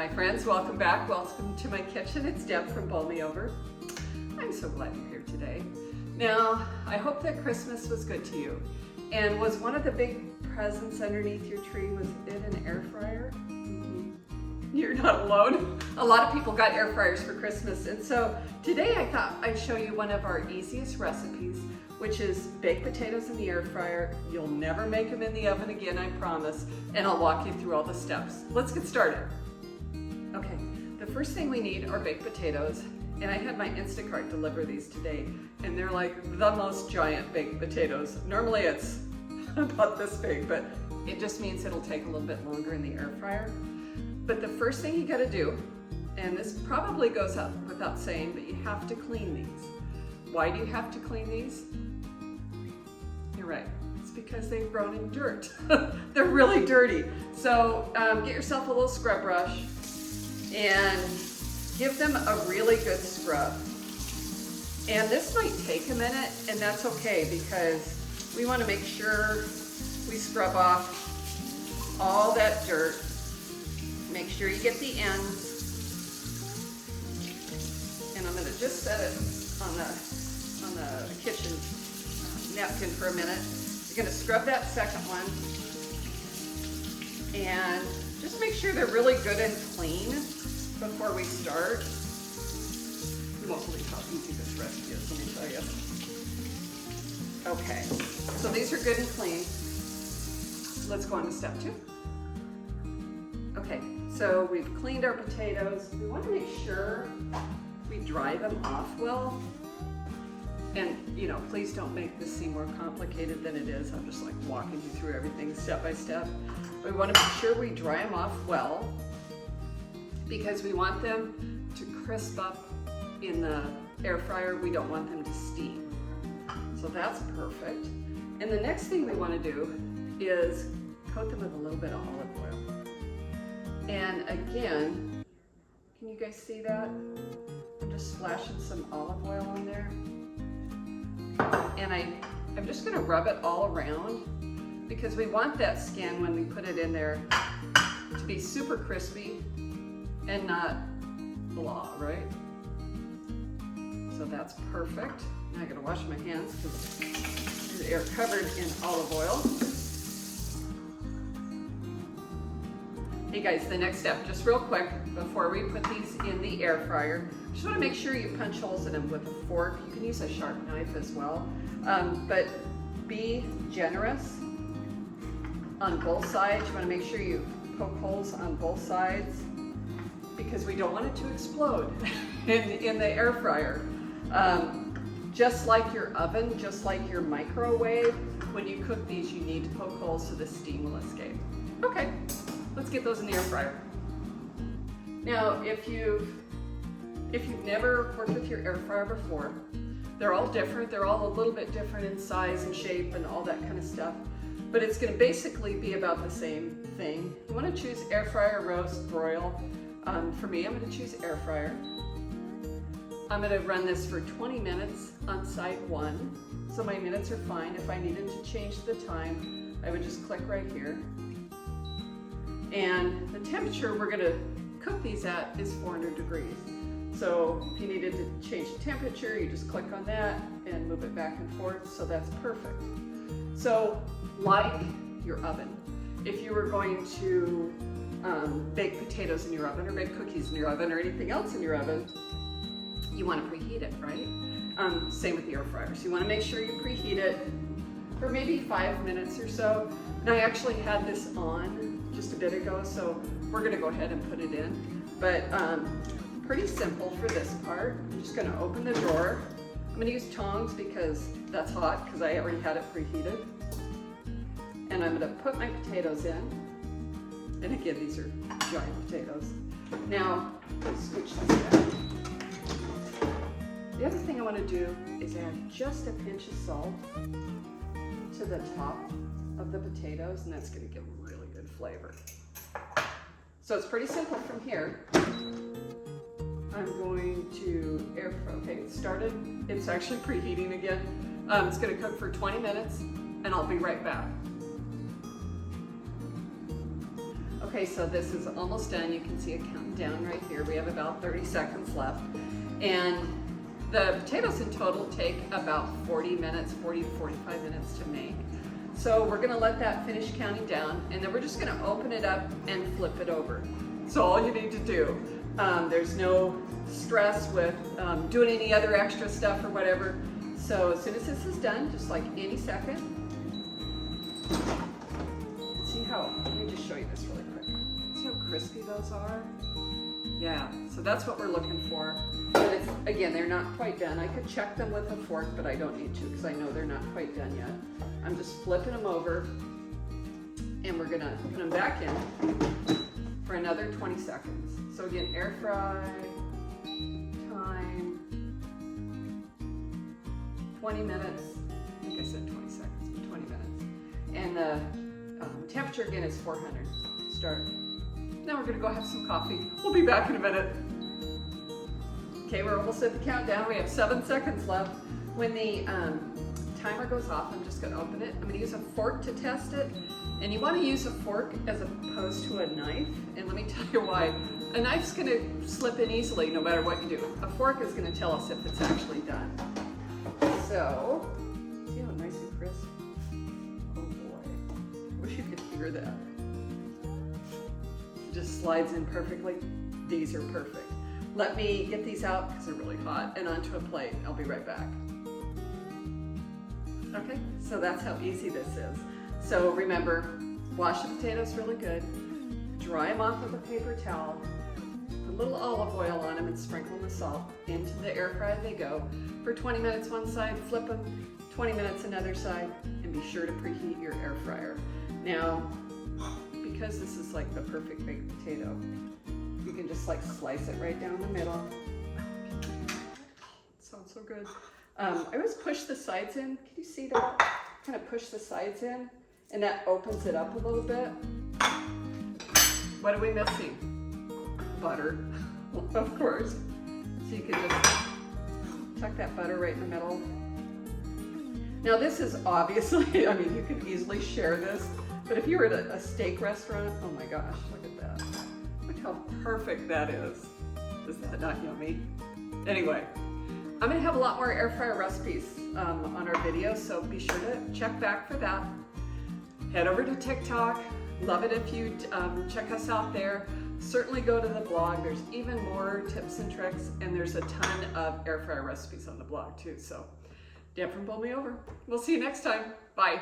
Hi friends, welcome back. Welcome to my kitchen. It's Deb from Bowl Me Over. I'm so glad you're here today. Now, I hope that Christmas was good to you. And was one of the big presents underneath your tree, was it an air fryer? You're not alone. A lot of people got air fryers for Christmas. And so today I thought I'd show you one of our easiest recipes, which is baked potatoes in the air fryer. You'll never make them in the oven again, I promise. And I'll walk you through all the steps. Let's get started. Okay, the first thing we need are baked potatoes. And I had my Instacart deliver these today. And they're like the most giant baked potatoes. Normally it's about this big, but it just means it'll take a little bit longer in the air fryer. But the first thing you gotta do, and this probably goes up without saying, but you have to clean these. Why do you have to clean these? You're right, it's because they've grown in dirt. They're really dirty. So get yourself a little scrub brush and give them a really good scrub. And this might take a minute, and that's okay because we wanna make sure we scrub off all that dirt. Make sure you get the ends. And I'm gonna just set it on the kitchen napkin for a minute. You're gonna scrub that second one. And just make sure they're really good and clean before we start. You won't believe how easy this recipe is, let me tell you. Okay, so these are good and clean. Let's go on to step 2. Okay, so we've cleaned our potatoes. We want to make sure we dry them off well. And you know, please don't make this seem more complicated than it is. I'm just like walking you through everything step by step. But we want to make sure we dry them off well because we want them to crisp up in the air fryer. We don't want them to steam. So that's perfect. And the next thing we want to do is coat them with a little bit of olive oil. And again, can you guys see that? I'm just splashing some olive oil on there. And I'm just gonna rub it all around because we want that skin when we put it in there to be super crispy and not blah, right? So that's perfect. Now I gotta wash my hands because they are covered in olive oil. Hey guys, the next step, just real quick, before we put these in the air fryer, just want to make sure you punch holes in them with a fork. You can use a sharp knife as well, but be generous on both sides. You want to make sure you poke holes on both sides because we don't want it to explode in the air fryer. Just like your oven, just like your microwave, when you cook these, you need to poke holes so the steam will escape. Okay. Let's get those in the air fryer. Now, if you've never worked with your air fryer before, they're all different. They're all a little bit different in size and shape and all that kind of stuff. But it's gonna basically be about the same thing. You wanna choose air fryer, roast, broil. For me, I'm gonna choose air fryer. I'm gonna run this for 20 minutes on side 1. So my minutes are fine. If I needed to change the time, I would just click right here. And the temperature we're gonna cook these at is 400 degrees. So if you needed to change the temperature, you just click on that and move it back and forth, so that's perfect. So like your oven, if you were going to bake potatoes in your oven or bake cookies in your oven or anything else in your oven, you wanna preheat it, right? Same with the air fryer. So you wanna make sure you preheat it for maybe 5 minutes or so. And I actually had this on just a bit ago, so we're gonna go ahead and put it in. But pretty simple for this part. I'm just gonna open the drawer. I'm gonna use tongs because that's hot because I already had it preheated. And I'm gonna put my potatoes in. And again, these are giant potatoes. Now, let's switch this back. The other thing I wanna do is add just a pinch of salt to the top of the potatoes, and that's gonna give them really good flavor. So it's pretty simple from here. I'm going to air fry. Okay, it started. It's actually preheating again. It's gonna cook for 20 minutes, and I'll be right back. Okay. Okay, so this is almost done. You can see it counting down right here. We have about 30 seconds left. And the potatoes in total take about 40 minutes, 40 to 45 minutes to make. So we're gonna let that finish counting down, and then we're just gonna open it up and flip it over. So all you need to do. There's no stress with doing any other extra stuff or whatever. So as soon as this is done, just like any second, see how, let me just show you this really quick. See how crispy those are? Yeah, so that's what we're looking for. But it's, again, they're not quite done. I could check them with a fork, but I don't need to because I know they're not quite done yet. I'm just flipping them over, and we're gonna put them back in for another 20 seconds. So again, air fry time, 20 minutes. I think I said 20 seconds, but 20 minutes. And the temperature again is 400. Start. Now we're gonna go have some coffee. We'll be back in a minute. Okay, we're almost at the countdown. We have 7 seconds left. When the timer goes off, I'm just gonna open it. I'm gonna use a fork to test it. And you wanna use a fork as opposed to a knife. And let me tell you why. A knife's gonna slip in easily no matter what you do. A fork is gonna tell us if it's actually done. So, see how nice and crisp? Oh boy, wish you could hear that. Just slides in perfectly. These are perfect. Let me get these out because they're really hot and onto a plate. I'll be right back. Okay, so that's how easy this is. So remember, wash the potatoes really good, dry them off with a paper towel, put a little olive oil on them and sprinkle the salt. Into the air fryer they go. For 20 minutes one side, flip them, 20 minutes another side, and be sure to preheat your air fryer. Now, because this is like the perfect baked potato, you can just like slice it right down the middle. It sounds so good. I always push the sides in. Can you see that? Kind of push the sides in, and that opens it up a little bit. What are we missing? Butter, of course. So you can just tuck that butter right in the middle. Now this is obviously, I mean, you could easily share this, but if you were at a steak restaurant, oh my gosh, look at that. Look how perfect that is. Is that not yummy? Anyway, I'm gonna have a lot more air fryer recipes on our video, so be sure to check back for that. Head over to TikTok. Love it if you check us out there. Certainly go to the blog. There's even more tips and tricks, and there's a ton of air fryer recipes on the blog too. So, Deb from Bowl Me Over. We'll see you next time. Bye.